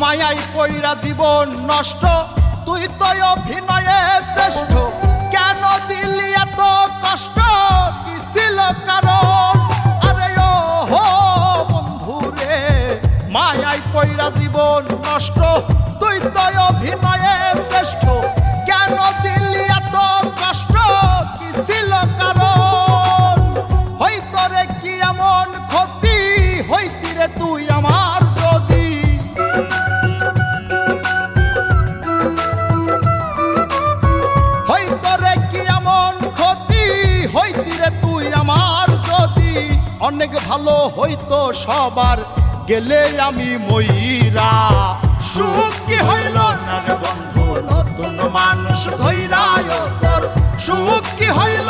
মায়াই কইরা জীবন নষ্ট, তুই তো অভিনয়ে শ্রেষ্ঠ। কেন দিলি এত কষ্ট, কি ছিল কারণ? আরে ও হো বন্ধু রে, মায়াই কইরা জীবন নষ্ট, তুই তো অভিনয়ে শ্রেষ্ঠ। কেন দিলি এত কষ্ট, কি ছিল কারণ? হইতো রে কি এমন ক্ষতি, হইতি রে তুই আমার যদি। হইতো রে কি এমন ক্ষতি, হইতি রে তুই আমার যদি। অনেক ভালো হইতো সবার, গেলে আমি ময়রা। সুখ কি হইল না রে বন্ধু, নতুন মানুষ ধৈরায় তোর। সুখ কি হইল